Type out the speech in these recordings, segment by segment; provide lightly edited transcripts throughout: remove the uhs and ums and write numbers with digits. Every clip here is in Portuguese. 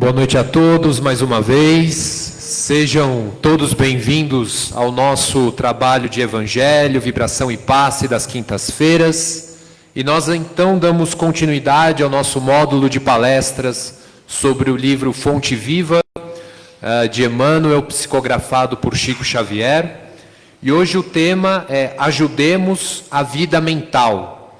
Boa noite a todos, mais uma vez. Sejam todos bem-vindos ao nosso trabalho de Evangelho, Vibração e Passe das quintas-feiras. E nós então damos continuidade ao nosso módulo de palestras sobre o livro Fonte Viva, de Emmanuel, psicografado por Chico Xavier. E hoje o tema é Ajudemos a Vida Mental.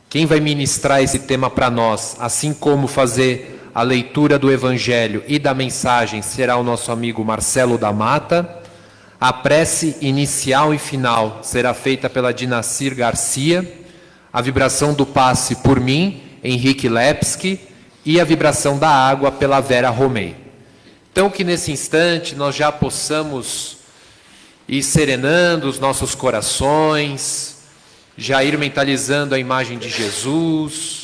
Quem vai ministrar esse tema para nós, assim como fazer a leitura do Evangelho e da mensagem, será o nosso amigo Marcelo da Mata. A prece inicial e final será feita pela Dinacir Garcia. A vibração do passe por mim, Henrique Lepski. E a vibração da água pela Vera Romei. Então que nesse instante nós já possamos ir serenando os nossos corações, já ir mentalizando a imagem de Jesus,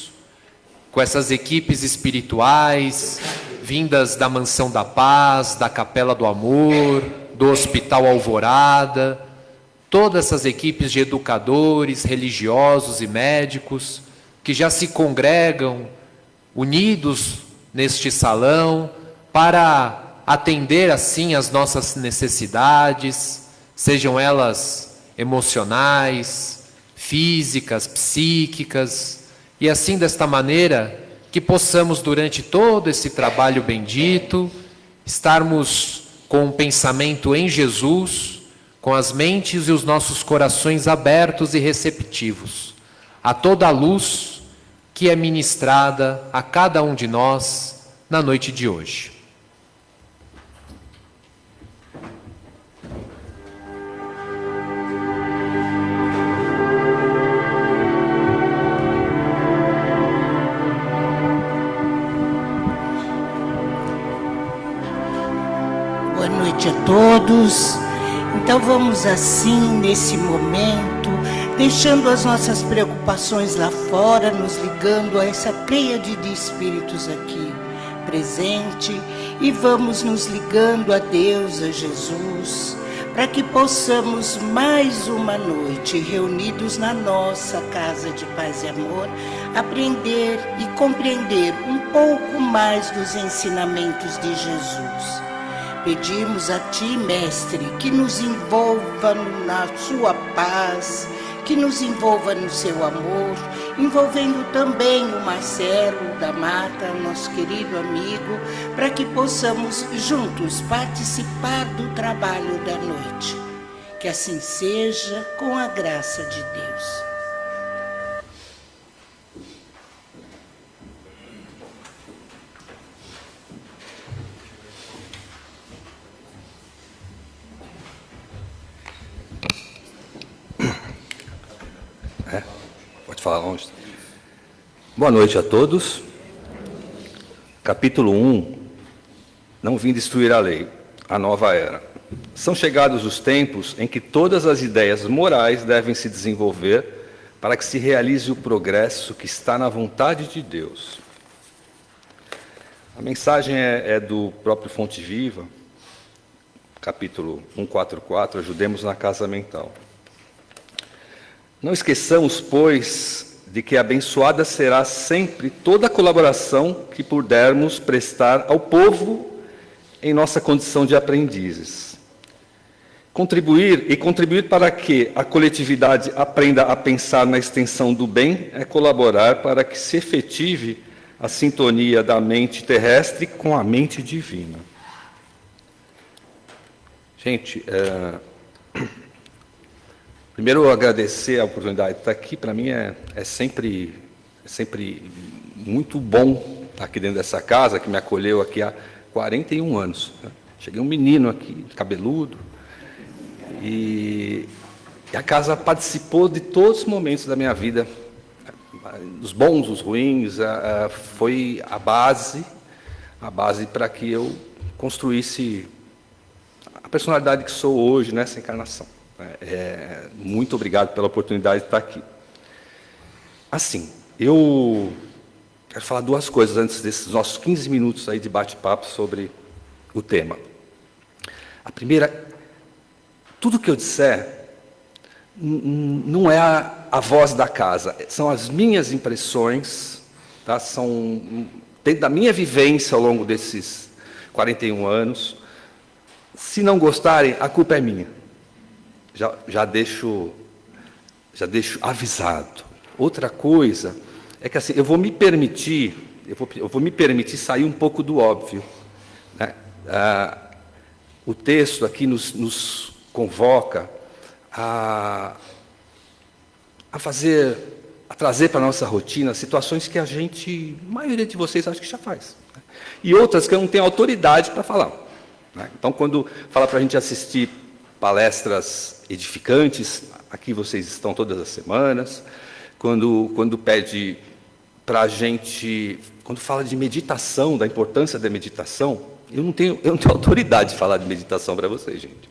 com essas equipes espirituais, vindas da Mansão da Paz, da Capela do Amor, do Hospital Alvorada, todas essas equipes de educadores, religiosos e médicos, que já se congregam unidos neste salão, para atender assim as nossas necessidades, sejam elas emocionais, físicas, psíquicas, e assim, desta maneira, que possamos, durante todo esse trabalho bendito, estarmos com o pensamento em Jesus, com as mentes e os nossos corações abertos e receptivos, a toda a luz que é ministrada a cada um de nós na noite de hoje. A todos. Então vamos assim, nesse momento, deixando as nossas preocupações lá fora, nos ligando a essa pleiade de espíritos aqui presente, e vamos nos ligando a Deus, a Jesus, para que possamos mais uma noite, reunidos na nossa casa de paz e amor, aprender e compreender um pouco mais dos ensinamentos de Jesus. Pedimos a Ti, Mestre, que nos envolva na Sua paz, que nos envolva no Seu amor, envolvendo também o Marcelo da Mata, nosso querido amigo, para que possamos juntos participar do trabalho da noite. Que assim seja, com a graça de Deus. Falar longe. Boa noite a todos. Capítulo 1. Não vim destruir a lei, a nova era. São chegados os tempos em que todas as ideias morais devem se desenvolver para que se realize o progresso que está na vontade de Deus. A mensagem é do próprio Fonte Viva, capítulo 144, Ajudemos na Casa Mental. Não esqueçamos, pois, de que abençoada será sempre toda a colaboração que pudermos prestar ao povo em nossa condição de aprendizes. Contribuir para que a coletividade aprenda a pensar na extensão do bem é colaborar para que se efetive a sintonia da mente terrestre com a mente divina. Gente, primeiro, eu agradecer a oportunidade de estar aqui. Para mim é sempre muito bom estar aqui dentro dessa casa, que me acolheu aqui há 41 anos. Cheguei um menino aqui, cabeludo, e a casa participou de todos os momentos da minha vida, os bons, os ruins, foi a base para que eu construísse a personalidade que sou hoje nessa encarnação. Muito obrigado pela oportunidade de estar aqui. Assim, eu quero falar duas coisas antes desses nossos 15 minutos aí de bate-papo sobre o tema. A primeira, tudo que eu disser não é a voz da casa, são as minhas impressões, tá? São dentro da minha vivência ao longo desses 41 anos. Se não gostarem, a culpa é minha. Já deixo avisado. Outra coisa é que assim, eu vou me permitir sair um pouco do óbvio, né? O texto aqui nos convoca a trazer para a nossa rotina situações que a maioria de vocês acho que já faz, né? E outras que eu não tenho autoridade para falar, né? Então, quando fala para a gente assistir palestras edificantes, aqui vocês estão todas as semanas. Quando pede para a gente, quando fala de meditação, da importância da meditação, eu não tenho autoridade de falar de meditação para vocês, gente,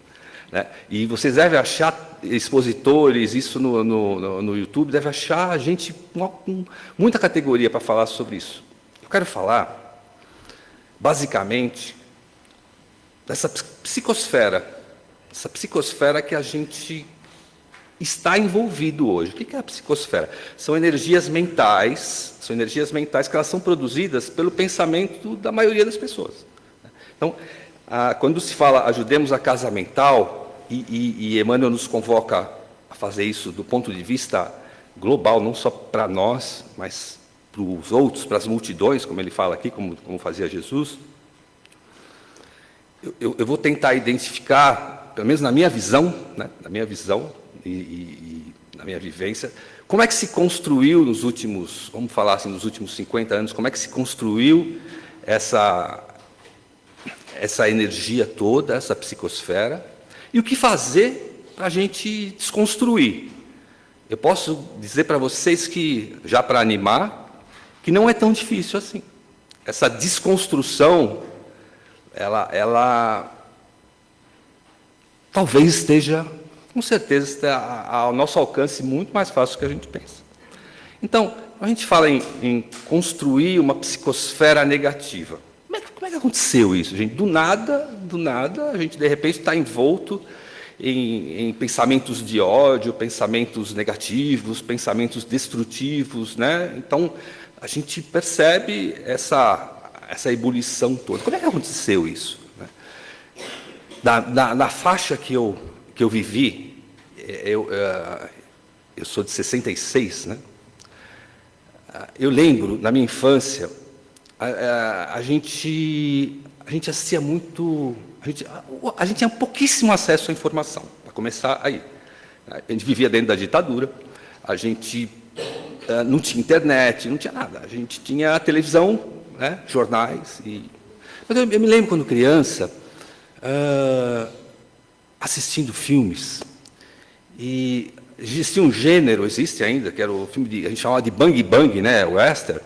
né? E vocês devem achar expositores, isso no YouTube, devem achar gente com muita categoria para falar sobre isso. Eu quero falar, basicamente, dessa psicosfera, essa psicosfera que a gente está envolvido hoje. O que é a psicosfera? São energias mentais que elas são produzidas pelo pensamento da maioria das pessoas. Então, quando se fala ajudemos a casa mental, e Emmanuel nos convoca a fazer isso do ponto de vista global, não só para nós, mas para os outros, para as multidões, como ele fala aqui, como fazia Jesus, eu vou tentar identificar, pelo menos na minha visão, né, e na minha vivência, como é que se construiu nos últimos, vamos falar assim, nos últimos 50 anos, como é que se construiu essa energia toda, essa psicosfera, e o que fazer para a gente desconstruir. Eu posso dizer para vocês que, já para animar, que não é tão difícil assim. Essa desconstrução, ela talvez esteja, com certeza, está ao nosso alcance muito mais fácil do que a gente pensa. Então, a gente fala em construir uma psicosfera negativa. Como é que aconteceu isso, gente? Do nada, a gente, de repente, está envolto em pensamentos de ódio, pensamentos negativos, pensamentos destrutivos, né? Então, a gente percebe essa ebulição toda. Como é que aconteceu isso, né? Na faixa que eu vivi, eu sou de 66, né? Eu lembro, na minha infância, a gente assistia muito, a gente tinha pouquíssimo acesso à informação, para começar aí. A gente vivia dentro da ditadura, a gente não tinha internet, não tinha nada, a gente tinha televisão, né, jornais. Mas eu me lembro quando criança, assistindo filmes, e existia um gênero, existe ainda, que era o filme a gente chamava de Bang Bang, né, western,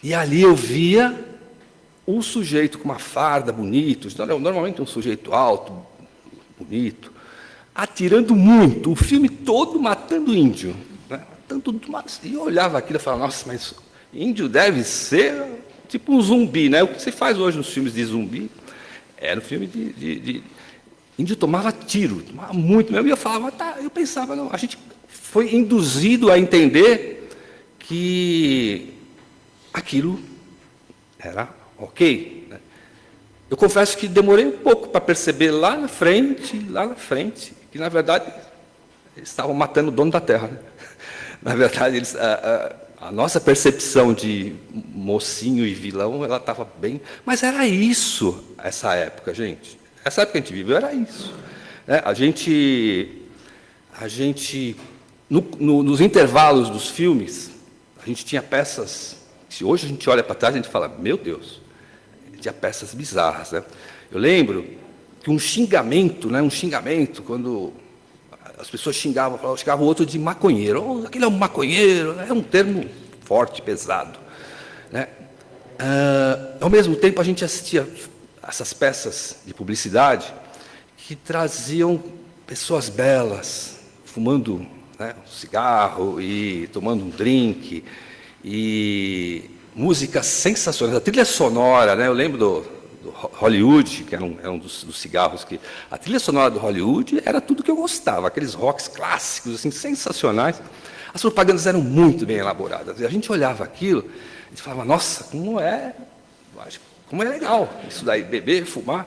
e ali eu via um sujeito com uma farda bonito, normalmente um sujeito alto, bonito, atirando muito, o filme todo matando índio, né? E eu olhava aquilo e falava, nossa, mas índio deve ser tipo um zumbi, né? O que se faz hoje nos filmes de zumbi, era um filme de índio tomava tiro, tomava muito mesmo, e eu falava, tá, eu pensava, não, a gente foi induzido a entender que aquilo era ok, né? Eu confesso que demorei um pouco para perceber lá na frente, que, na verdade, eles estavam matando o dono da terra, né? Na verdade, a nossa percepção de mocinho e vilão, ela estava bem... Mas era isso, essa época, gente. Essa época que a gente viveu era isso, né? A gente nos intervalos dos filmes, a gente tinha peças... Se hoje a gente olha para trás, a gente fala, meu Deus, tinha peças bizarras, né? Eu lembro que um xingamento, quando as pessoas xingavam o outro de maconheiro. Oh, aquele é um maconheiro, é um termo forte, pesado, né? Ao mesmo tempo, a gente assistia essas peças de publicidade que traziam pessoas belas, fumando, né, um cigarro e tomando um drink, e músicas sensacionais, a trilha sonora, né? Eu lembro do Hollywood, que era um dos cigarros que... A trilha sonora do Hollywood era tudo que eu gostava, aqueles rocks clássicos, assim, sensacionais. As propagandas eram muito bem elaboradas. E a gente olhava aquilo e falava, nossa, como é... como é legal isso daí, beber, fumar.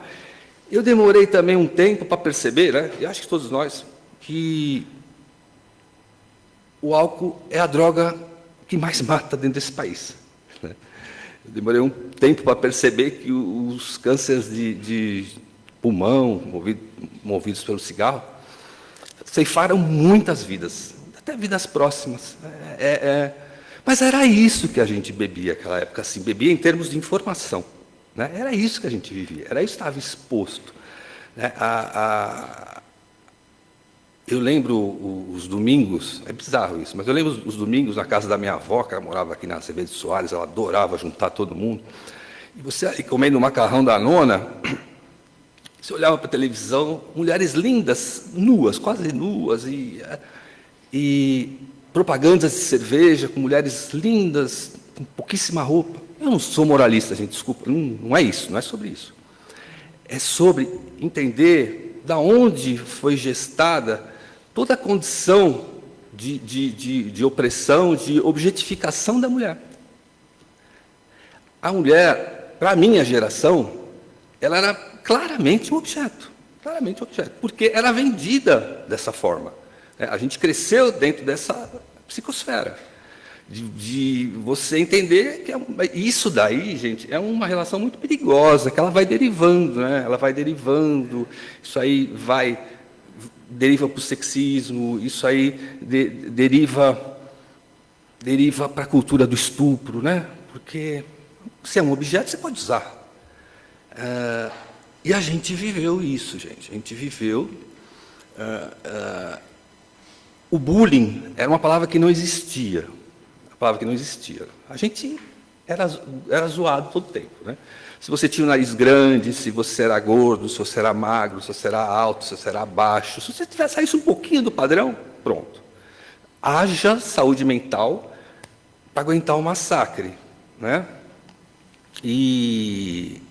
Eu demorei também um tempo para perceber, né, e acho que todos nós, que o álcool é a droga que mais mata dentro desse país, né? Eu demorei um tempo para perceber que os cânceres de pulmão, movidos pelo cigarro, ceifaram muitas vidas, até vidas próximas. Mas era isso que a gente bebia naquela época, assim, bebia em termos de informação, né? Era isso que a gente vivia, era isso que estava exposto, né? Eu lembro os domingos, é bizarro isso, mas eu lembro os domingos na casa da minha avó, que ela morava aqui na Azevedo de Soares, ela adorava juntar todo mundo, e você aí comendo o macarrão da nona, você olhava para a televisão, mulheres lindas, nuas, quase nuas, e propagandas de cerveja com mulheres lindas, com pouquíssima roupa. Eu não sou moralista, gente, desculpa, não é isso, não é sobre isso. É sobre entender da onde foi gestada toda a condição de opressão, de objetificação da mulher. A mulher, para a minha geração, ela era claramente um objeto, porque era vendida dessa forma. A gente cresceu dentro dessa psicosfera, de você entender que isso daí, gente, é uma relação muito perigosa, que ela vai derivando, né? Ela vai derivando, isso aí deriva para o sexismo, isso aí deriva para a cultura do estupro, né? Porque se é um objeto, você pode usar. E a gente viveu isso, gente. A gente viveu. O bullying era uma palavra que não existia. A gente era zoado todo o tempo, né? Se você tinha o nariz grande, se você era gordo, se você era magro, se você era alto, se você era baixo, se você saísse um pouquinho do padrão, pronto. Haja saúde mental para aguentar o massacre, né? E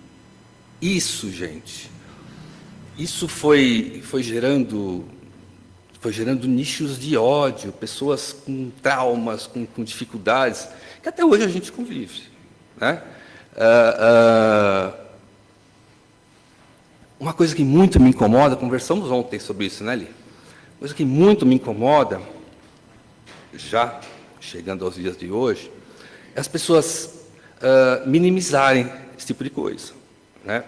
isso, gente, isso foi gerando nichos de ódio, pessoas com traumas, com dificuldades, que até hoje a gente convive, né? Uma coisa que muito me incomoda, conversamos ontem sobre isso, né, Li? Uma coisa que muito me incomoda, já chegando aos dias de hoje, é as pessoas minimizarem esse tipo de coisa, né?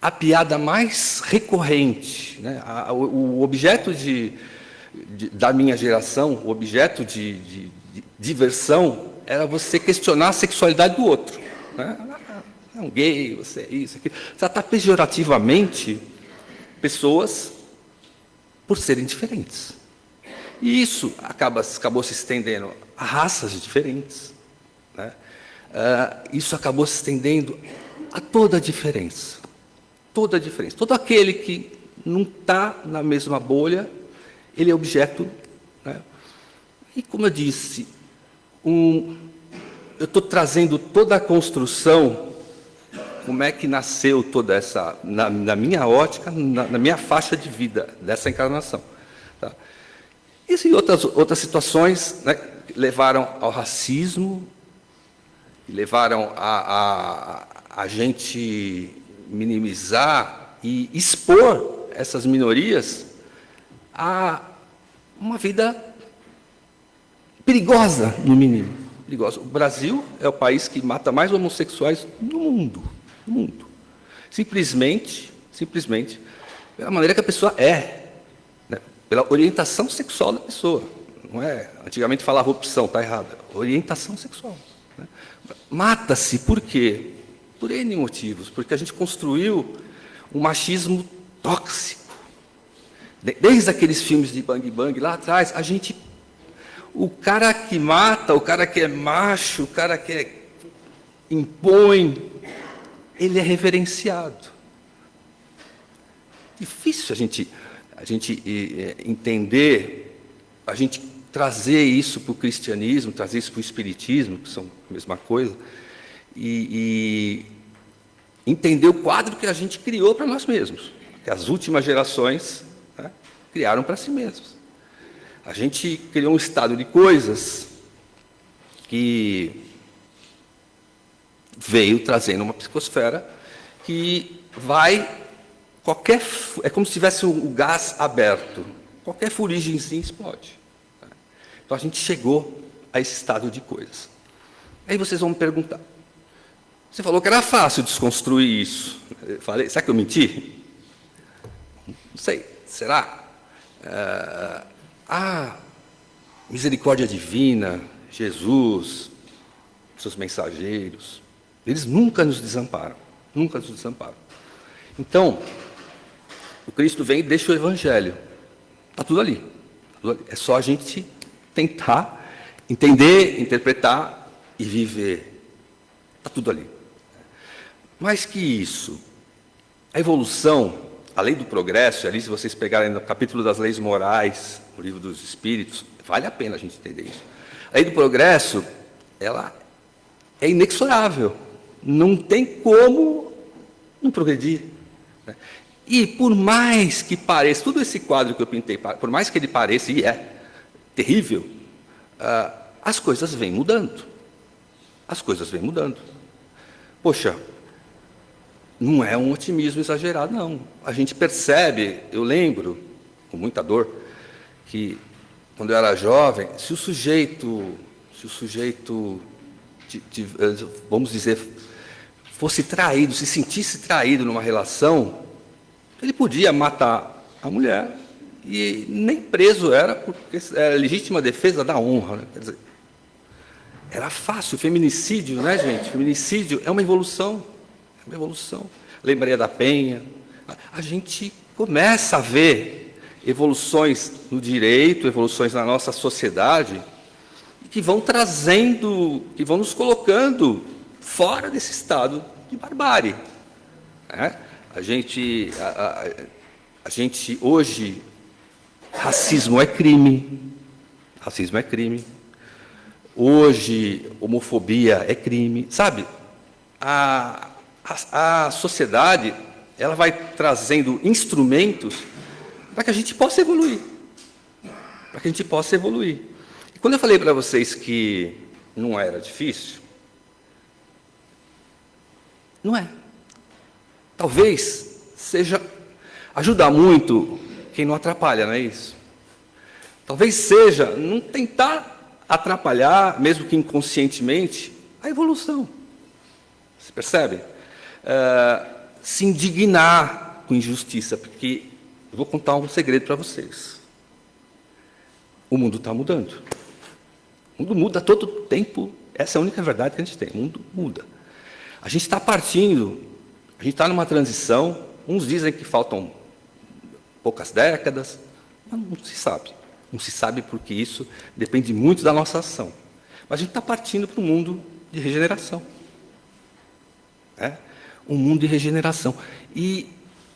A piada mais recorrente, né? O objeto da minha geração, o objeto de diversão, era você questionar a sexualidade do outro, né? É um gay, você é isso, aquilo. Você trata pejorativamente pessoas por serem diferentes. E isso acabou se estendendo a raças diferentes, né? Isso acabou se estendendo a toda a diferença. Toda a diferença. Todo aquele que não está na mesma bolha, ele é objeto, né? E, como eu disse, eu estou trazendo toda a construção, como é que nasceu toda essa, na minha ótica, na minha faixa de vida, dessa encarnação. Tá? Isso e outras situações, né, levaram ao racismo, levaram a gente minimizar e expor essas minorias a uma vida perigosa, no mínimo. Perigosa. O Brasil é o país que mata mais homossexuais no mundo. No mundo. Simplesmente, pela maneira que a pessoa é, né? Pela orientação sexual da pessoa. Não é? Antigamente falava opção, está errado. Orientação sexual. Né? Mata-se por quê? Por N motivos, porque a gente construiu um machismo tóxico. Desde aqueles filmes de Bang Bang, lá atrás, o cara que mata, o cara que é macho, o cara que impõe, ele é reverenciado. Difícil a gente entender, a gente trazer isso para o cristianismo, trazer isso para o espiritismo, que são a mesma coisa, e entender o quadro que a gente criou para nós mesmos, que as últimas gerações, né, criaram para si mesmos. A gente criou um estado de coisas que veio trazendo uma psicosfera que vai... é como se tivesse o gás aberto. Qualquer furigemzinho explode. Então, a gente chegou a esse estado de coisas. Aí vocês vão me perguntar. Você falou que era fácil desconstruir isso. Eu falei, será que eu menti? Não sei. Será? Misericórdia divina, Jesus, seus mensageiros, eles nunca nos desamparam. Nunca nos desamparam. Então, o Cristo vem e deixa o Evangelho. Está tudo ali. É só a gente tentar entender, interpretar e viver. Está tudo ali. Mais que isso, a evolução, a lei do progresso, ali se vocês pegarem no capítulo das leis morais, no livro dos Espíritos, vale a pena a gente entender isso. A lei do progresso, ela é inexorável. Não tem como não progredir. E por mais que pareça, todo esse quadro que eu pintei, por mais que ele pareça, e é terrível, as coisas vêm mudando. As coisas vêm mudando. Poxa, não é um otimismo exagerado, não. A gente percebe, eu lembro, com muita dor, que quando eu era jovem, se o sujeito, vamos dizer, fosse traído, se sentisse traído numa relação, ele podia matar a mulher e nem preso era, porque era legítima defesa da honra. Né? Quer dizer, era fácil. Feminicídio, né, gente? Feminicídio é uma evolução. É uma evolução. Lei Maria da Penha. A gente começa a ver evoluções no direito, evoluções na nossa sociedade, que vão trazendo, que vão nos colocando fora desse estado de barbárie. Né? A gente hoje, racismo é crime. Racismo é crime. Hoje, homofobia é crime. Sabe, a sociedade, ela vai trazendo instrumentos para que a gente possa evoluir. Para que a gente possa evoluir. E quando eu falei para vocês que não era difícil, não é. Talvez seja ajudar muito quem não atrapalha, não é isso? Talvez seja não tentar atrapalhar, mesmo que inconscientemente, a evolução. Você percebe? Se indignar com injustiça, porque eu vou contar um segredo para vocês. O mundo está mudando. O mundo muda todo o tempo. Essa é a única verdade que a gente tem. O mundo muda. A gente está partindo, a gente está numa transição. Uns dizem que faltam poucas décadas, mas não se sabe. Não se sabe porque isso depende muito da nossa ação. Mas a gente está partindo para um mundo de regeneração. Um mundo de regeneração. E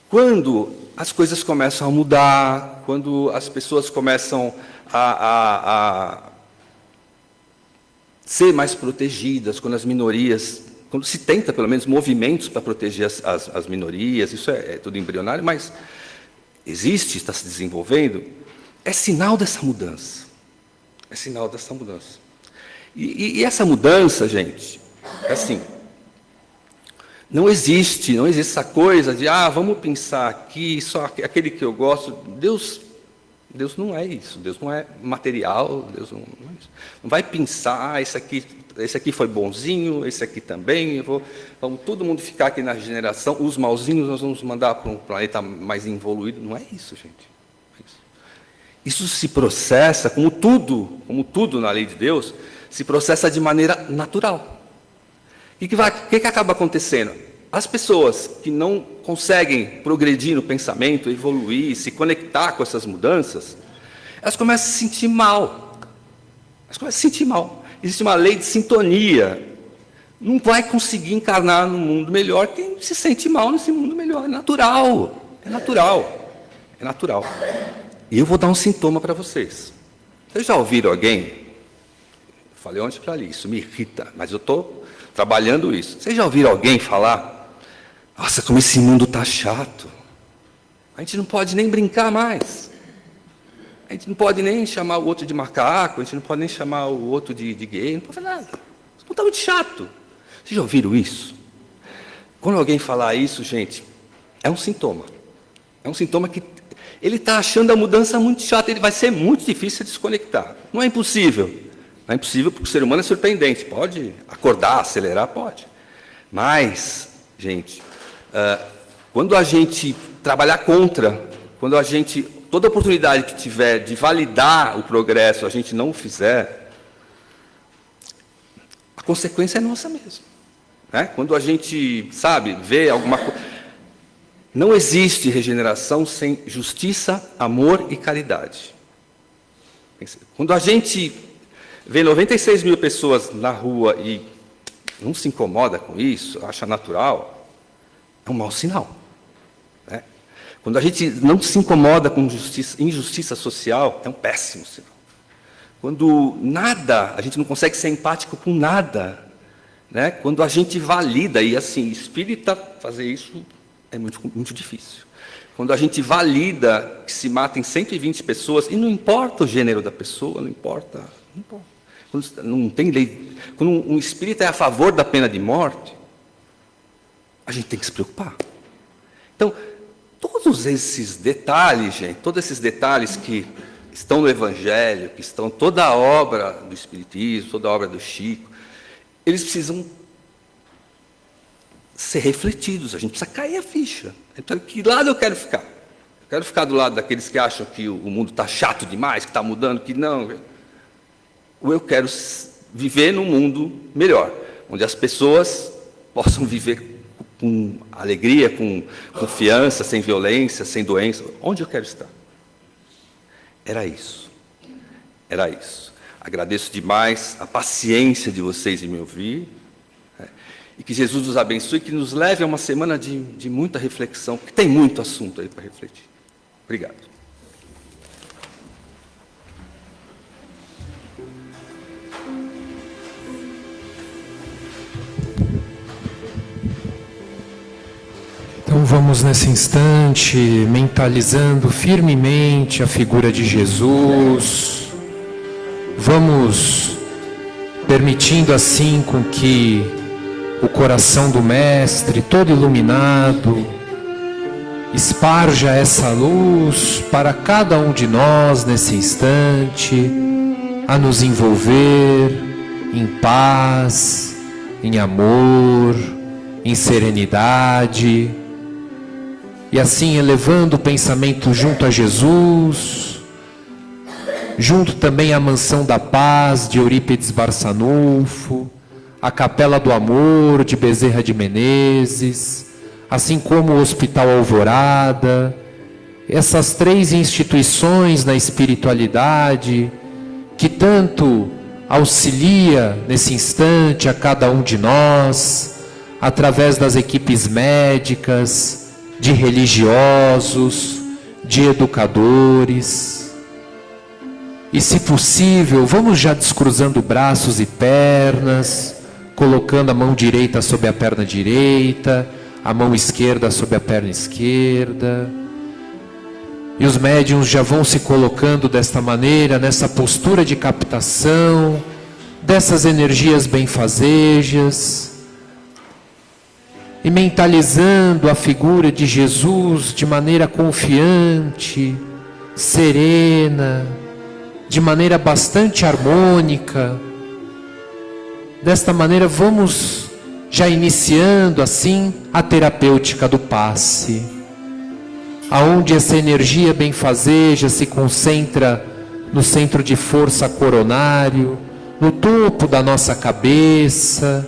quando as coisas começam a mudar, quando as pessoas começam a ser mais protegidas, quando as minorias, quando se tenta, pelo menos, movimentos para proteger as minorias, isso é tudo embrionário, mas existe, está se desenvolvendo, é sinal dessa mudança. É sinal dessa mudança. E essa mudança, gente, é assim, não existe essa coisa de, vamos pensar aqui, só aquele que eu gosto. Deus não é isso, Deus não é material, Deus não é isso. Não vai pensar, esse aqui foi bonzinho, esse aqui também, vamos todo mundo ficar aqui na regeneração, os malzinhos nós vamos mandar para um planeta mais evoluído. Não é isso, gente. Isso se processa, como tudo na lei de Deus, se processa de maneira natural. O que acaba acontecendo? As pessoas que não conseguem progredir no pensamento, evoluir, se conectar com essas mudanças, elas começam a se sentir mal. Existe uma lei de sintonia. Não vai conseguir encarnar no mundo melhor quem se sente mal nesse mundo melhor. É natural. E eu vou dar um sintoma para vocês. Vocês já ouviram alguém? Falei ontem para ali, isso me irrita, mas eu estou trabalhando isso. Vocês já ouviram alguém falar, nossa, como esse mundo está chato. A gente não pode nem brincar mais. A gente não pode nem chamar o outro de macaco, a gente não pode nem chamar o outro de gay, não pode fazer nada. Isso não está muito chato. Vocês já ouviram isso? Quando alguém falar isso, gente, é um sintoma. É um sintoma que ele está achando a mudança muito chata, ele vai ser muito difícil de desconectar. Não é impossível. Não é impossível porque o ser humano é surpreendente. Pode acordar, acelerar, pode. Mas, gente, quando a gente trabalhar contra, quando a gente, toda oportunidade que tiver de validar o progresso, a gente não o fizer, a consequência é nossa mesmo. Né? Quando a gente, sabe, vê alguma coisa... Não existe regeneração sem justiça, amor e caridade. Quando a gente vê 96 mil pessoas na rua e não se incomoda com isso, acha natural, é um mau sinal. Né? Quando a gente não se incomoda com injustiça social, é um péssimo sinal. Quando nada, a gente não consegue ser empático com nada, né? Quando a gente valida, e assim, espírita fazer isso é muito, muito difícil. Quando a gente valida que se matem 120 pessoas, e não importa o gênero da pessoa, não importa. Quando não tem lei. Quando um espírita é a favor da pena de morte, a gente tem que se preocupar. Então, todos esses detalhes, gente, todos esses detalhes que estão no Evangelho, que estão toda a obra do Espiritismo, toda a obra do Chico, eles precisam ser refletidos, a gente precisa cair a ficha. Então, que lado eu quero ficar? Eu quero ficar do lado daqueles que acham que o mundo está chato demais, que está mudando, que não. Ou eu quero viver num mundo melhor, onde as pessoas possam viver com alegria, com confiança, sem violência, sem doença. Onde eu quero estar? Era isso. Era isso. Agradeço demais a paciência de vocês em me ouvir. E que Jesus nos abençoe, que nos leve a uma semana de muita reflexão, porque tem muito assunto aí para refletir. Obrigado. Então vamos nesse instante mentalizando firmemente a figura de Jesus. Vamos permitindo assim com que o coração do Mestre, todo iluminado, esparja essa luz para cada um de nós nesse instante, a nos envolver em paz, em amor, em serenidade, e assim elevando o pensamento junto a Jesus, junto também à Mansão da Paz de Eurípides Barçanufo, a Capela do Amor de Bezerra de Menezes, assim como o Hospital Alvorada, essas 3 instituições na espiritualidade que tanto auxilia nesse instante a cada um de nós, através das equipes médicas, de religiosos, de educadores. E se possível, vamos já descruzando braços e pernas, colocando a mão direita sobre a perna direita, a mão esquerda sobre a perna esquerda. E os médiuns já vão se colocando desta maneira, nessa postura de captação, dessas energias benfazejas, e mentalizando a figura de Jesus de maneira confiante, serena, de maneira bastante harmônica. Desta maneira vamos já iniciando assim a terapêutica do passe, aonde essa energia benfazeja se concentra no centro de força coronário, no topo da nossa cabeça,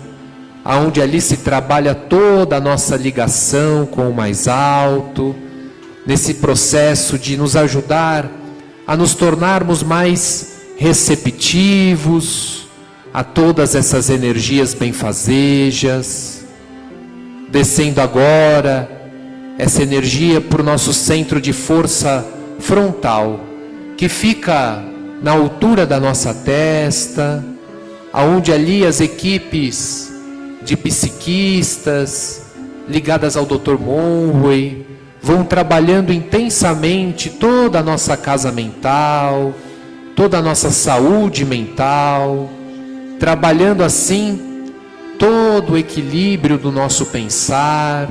aonde ali se trabalha toda a nossa ligação com o mais alto, nesse processo de nos ajudar a nos tornarmos mais receptivos a todas essas energias benfazejas, descendo agora essa energia para o nosso centro de força frontal, que fica na altura da nossa testa, aonde ali as equipes de psiquistas ligadas ao Dr. Monway vão trabalhando intensamente toda a nossa casa mental, toda a nossa saúde mental, trabalhando assim todo o equilíbrio do nosso pensar,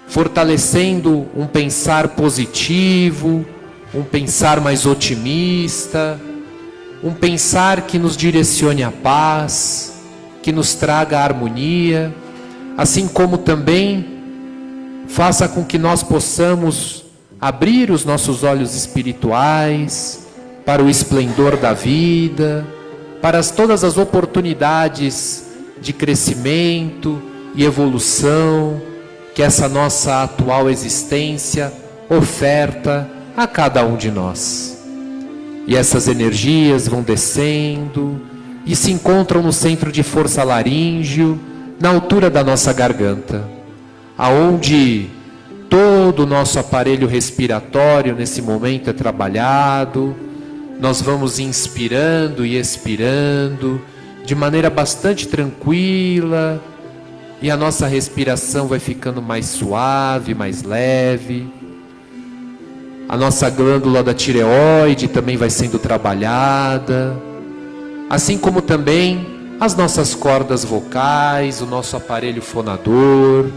fortalecendo um pensar positivo, um pensar mais otimista, um pensar que nos direcione à paz, que nos traga a harmonia, assim como também faça com que nós possamos abrir os nossos olhos espirituais para o esplendor da vida, para todas as oportunidades de crescimento e evolução que essa nossa atual existência oferta a cada um de nós. E essas energias vão descendo e se encontram no centro de força laríngeo, na altura da nossa garganta, aonde todo o nosso aparelho respiratório nesse momento é trabalhado. Nós vamos inspirando e expirando de maneira bastante tranquila, e a nossa respiração vai ficando mais suave, mais leve. A nossa glândula da tireoide também vai sendo trabalhada, assim como também as nossas cordas vocais, o nosso aparelho fonador,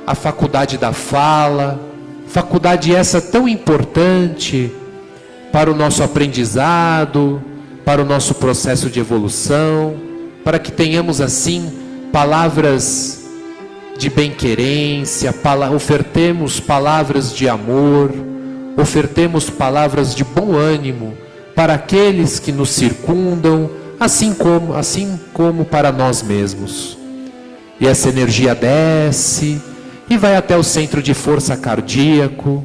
a faculdade da fala, faculdade essa tão importante para o nosso aprendizado, para o nosso processo de evolução, para que tenhamos assim palavras de bem-querência, ofertemos palavras de amor, ofertemos palavras de bom ânimo para aqueles que nos circundam, assim como para nós mesmos. E essa energia desce e vai até o centro de força cardíaco,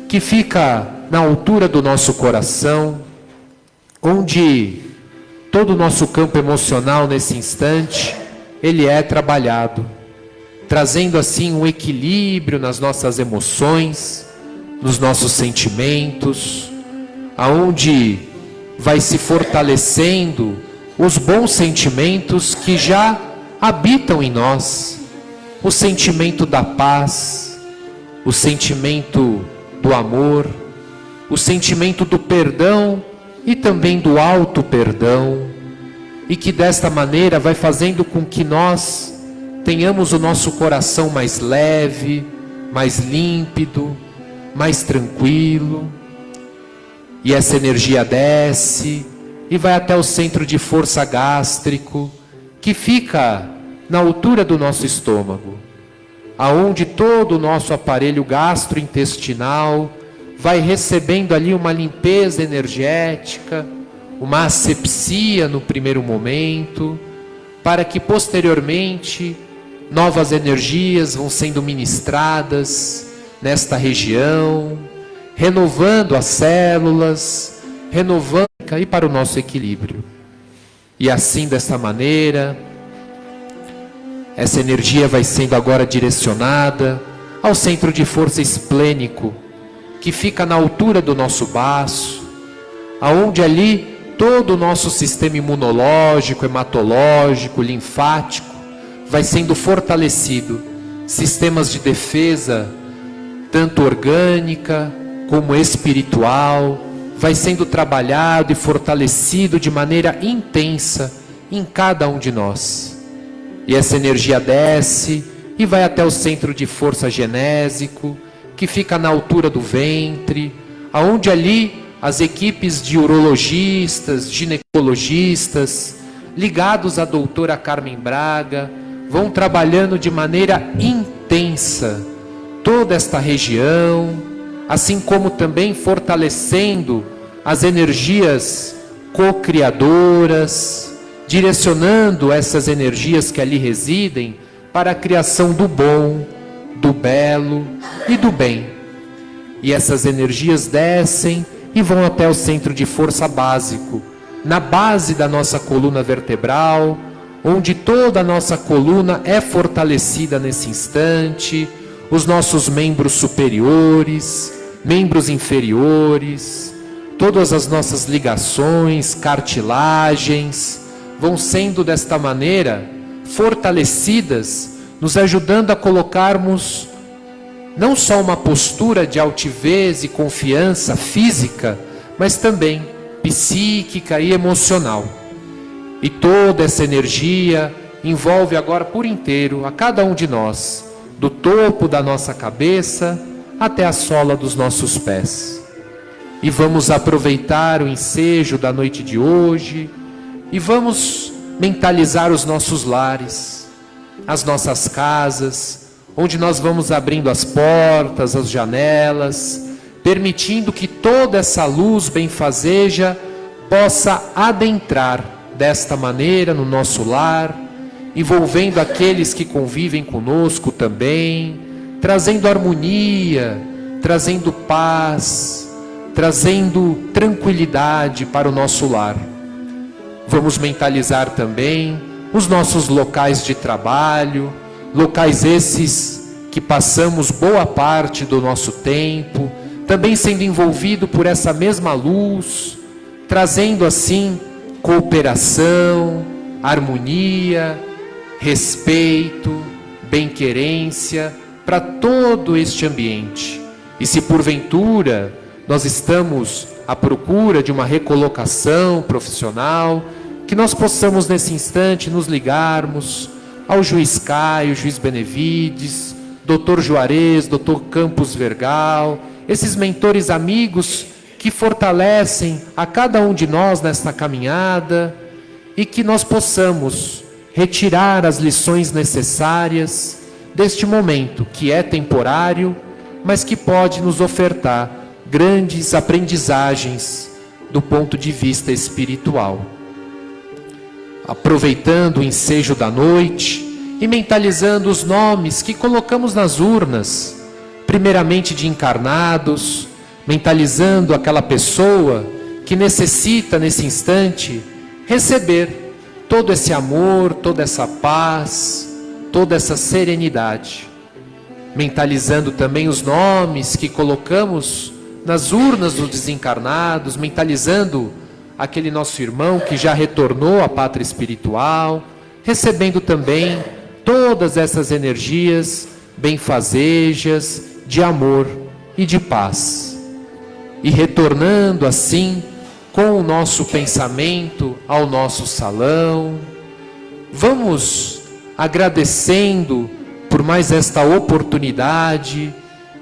que fica na altura do nosso coração, onde todo o nosso campo emocional nesse instante, ele é trabalhado, trazendo assim um equilíbrio nas nossas emoções, nos nossos sentimentos, aonde vai se fortalecendo os bons sentimentos que já habitam em nós, o sentimento da paz, o sentimento do amor, o sentimento do perdão e também do auto-perdão, e que desta maneira vai fazendo com que nós tenhamos o nosso coração mais leve, mais límpido, mais tranquilo. E essa energia desce e vai até o centro de força gástrico, que fica na altura do nosso estômago, aonde todo o nosso aparelho gastrointestinal vai recebendo ali uma limpeza energética, uma asepsia no primeiro momento, para que posteriormente novas energias vão sendo ministradas nesta região, renovando as células, renovando e para o nosso equilíbrio. E assim, desta maneira, essa energia vai sendo agora direcionada ao centro de força esplênico, que fica na altura do nosso baço, aonde ali todo o nosso sistema imunológico, hematológico, linfático vai sendo fortalecido, sistemas de defesa, tanto orgânica como espiritual, vai sendo trabalhado e fortalecido de maneira intensa em cada um de nós. E essa energia desce e vai até o centro de força genésico, que fica na altura do ventre, aonde ali as equipes de urologistas, ginecologistas, ligados à doutora Carmen Braga, vão trabalhando de maneira intensa toda esta região, assim como também fortalecendo as energias co-criadoras, direcionando essas energias que ali residem para a criação do bom, do belo e do bem. E essas energias descem e vão até o centro de força básico, na base da nossa coluna vertebral, onde toda a nossa coluna é fortalecida nesse instante, os nossos membros superiores, membros inferiores, todas as nossas ligações, cartilagens, vão sendo desta maneira fortalecidas, nos ajudando a colocarmos não só uma postura de altivez e confiança física, mas também psíquica e emocional. E toda essa energia envolve agora por inteiro a cada um de nós, do topo da nossa cabeça até a sola dos nossos pés. E vamos aproveitar o ensejo da noite de hoje e vamos mentalizar os nossos lares, as nossas casas, onde nós vamos abrindo as portas, as janelas, permitindo que toda essa luz benfazeja possa adentrar desta maneira no nosso lar, envolvendo aqueles que convivem conosco também, trazendo harmonia, trazendo paz, trazendo tranquilidade para o nosso lar. Vamos mentalizar também os nossos locais de trabalho, locais esses que passamos boa parte do nosso tempo, também sendo envolvido por essa mesma luz, trazendo assim cooperação, harmonia, respeito, bem-querência para todo este ambiente. E se porventura nós estamos à procura de uma recolocação profissional, que nós possamos nesse instante nos ligarmos ao juiz Caio, juiz Benevides, doutor Juarez, doutor Campos Vergal, esses mentores amigos que fortalecem a cada um de nós nesta caminhada, e que nós possamos retirar as lições necessárias deste momento, que é temporário, mas que pode nos ofertar grandes aprendizagens do ponto de vista espiritual. Aproveitando o ensejo da noite e mentalizando os nomes que colocamos nas urnas, primeiramente de encarnados, mentalizando aquela pessoa que necessita nesse instante receber todo esse amor, toda essa paz, toda essa serenidade. Mentalizando também os nomes que colocamos nas urnas dos desencarnados, mentalizando aquele nosso irmão que já retornou à pátria espiritual, recebendo também todas essas energias benfazejas de amor e de paz. E retornando assim com o nosso pensamento ao nosso salão, vamos agradecendo por mais esta oportunidade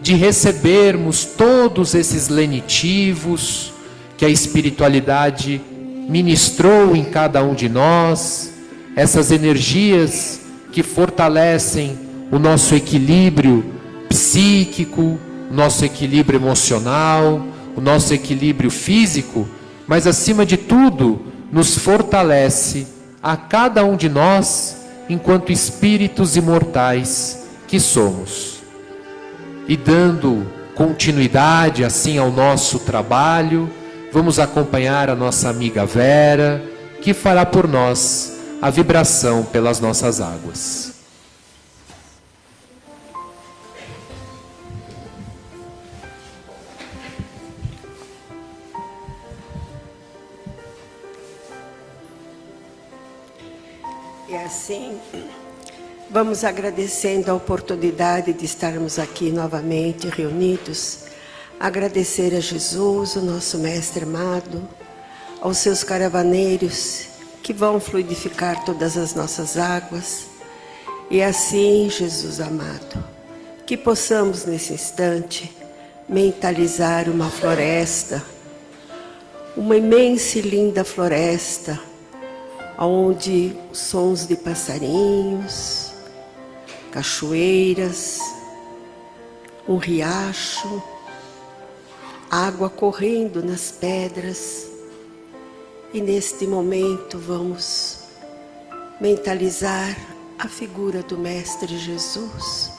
de recebermos todos esses lenitivos que a espiritualidade ministrou em cada um de nós, essas energias que fortalecem o nosso equilíbrio psíquico, o nosso equilíbrio emocional, o nosso equilíbrio físico, mas acima de tudo, nos fortalece a cada um de nós enquanto espíritos imortais que somos. E dando continuidade assim ao nosso trabalho, vamos acompanhar a nossa amiga Vera, que fará por nós a vibração pelas nossas águas. E assim, vamos agradecendo a oportunidade de estarmos aqui novamente reunidos, agradecer a Jesus, o nosso Mestre amado, aos seus caravaneiros que vão fluidificar todas as nossas águas, e assim, Jesus amado, que possamos nesse instante mentalizar uma floresta, uma imensa e linda floresta, onde sons de passarinhos, cachoeiras, um riacho, água correndo nas pedras. E neste momento vamos mentalizar a figura do Mestre Jesus,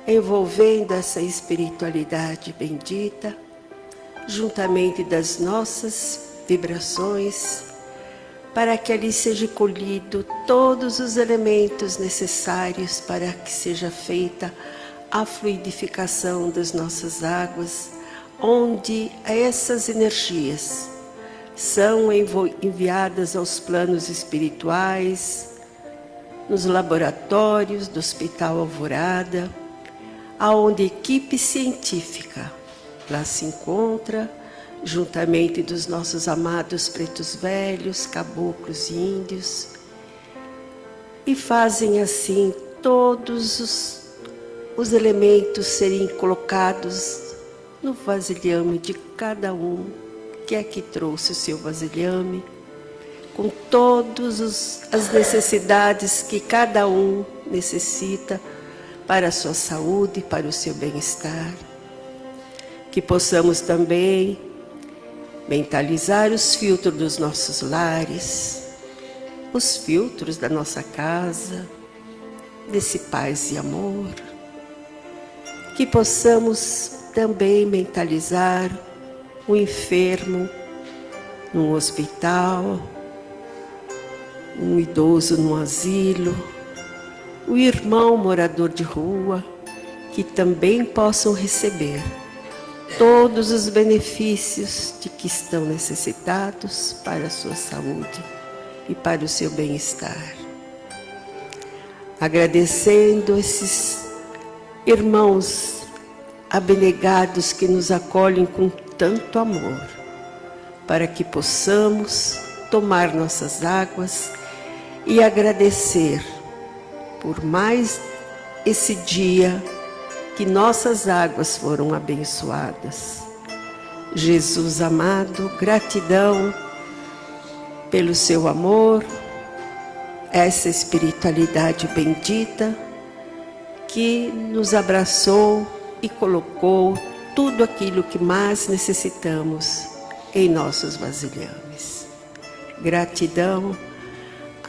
envolvendo essa espiritualidade bendita, juntamente das nossas vibrações, para que ali seja colhido todos os elementos necessários para que seja feita a fluidificação das nossas águas, onde essas energias são enviadas aos planos espirituais, nos laboratórios do Hospital Alvorada, aonde a equipe científica lá se encontra, juntamente dos nossos amados pretos velhos, caboclos e índios, e fazem assim todos os elementos serem colocados no vasilhame de cada um que aqui trouxe o seu vasilhame, com todas as necessidades que cada um necessita para a sua saúde, para o seu bem-estar. Que possamos também mentalizar os filtros dos nossos lares, os filtros da nossa casa, desse paz e amor. Que possamos também mentalizar o enfermo num hospital, um idoso num asilo, o irmão morador de rua, que também possam receber todos os benefícios de que estão necessitados para a sua saúde e para o seu bem-estar. Agradecendo esses irmãos abnegados que nos acolhem com tanto amor, para que possamos tomar nossas águas e agradecer por mais esse dia que nossas águas foram abençoadas. Jesus amado, gratidão pelo seu amor, essa espiritualidade bendita que nos abraçou e colocou tudo aquilo que mais necessitamos em nossos vasilhames. Gratidão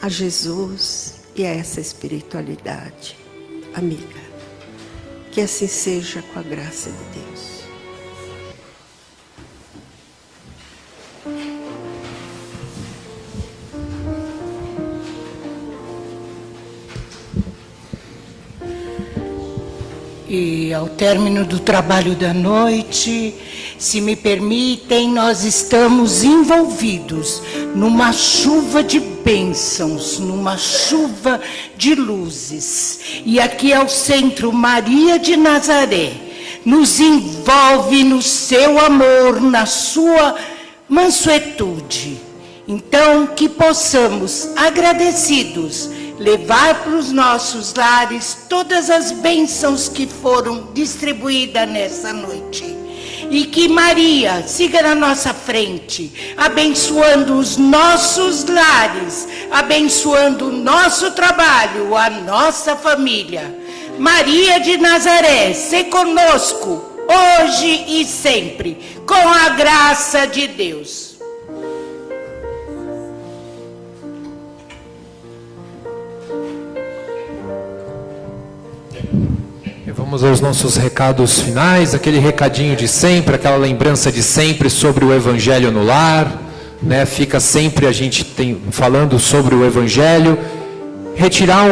a Jesus e a essa espiritualidade. Amiga, que assim seja com a graça de Deus. E ao término do trabalho da noite, se me permitem, nós estamos envolvidos numa chuva de bênçãos, numa chuva de luzes. E aqui ao centro, Maria de Nazaré nos envolve no seu amor, na sua mansuetude. Então, que possamos, agradecidos, levar para os nossos lares todas as bênçãos que foram distribuídas nessa noite. E que Maria siga na nossa frente, abençoando os nossos lares, abençoando o nosso trabalho, a nossa família. Maria de Nazaré, se conosco, hoje e sempre, com a graça de Deus. Vamos aos nossos recados finais, aquele recadinho de sempre, aquela lembrança de sempre sobre o Evangelho no lar, né? Fica sempre a gente falando sobre o Evangelho. Retirar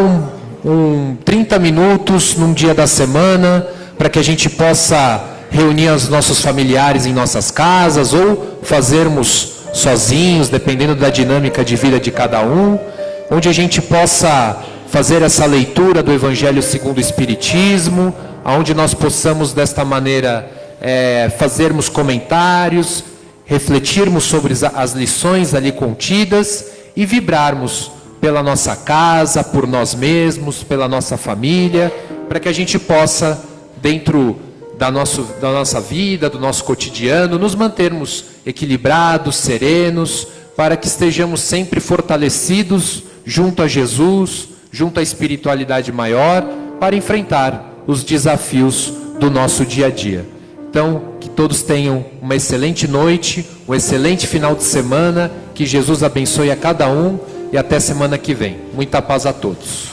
30 minutos num dia da semana, para que a gente possa reunir os nossos familiares em nossas casas, ou fazermos sozinhos, dependendo da dinâmica de vida de cada um, onde a gente possa fazer essa leitura do Evangelho segundo o Espiritismo, onde nós possamos desta maneira fazermos comentários, refletirmos sobre as lições ali contidas e vibrarmos pela nossa casa, por nós mesmos, pela nossa família, para que a gente possa, dentro da nossa vida, do nosso cotidiano, nos mantermos equilibrados, serenos, para que estejamos sempre fortalecidos junto a Jesus, junto à espiritualidade maior, para enfrentar os desafios do nosso dia a dia. Então, que todos tenham uma excelente noite, um excelente final de semana, que Jesus abençoe a cada um e até semana que vem. Muita paz a todos.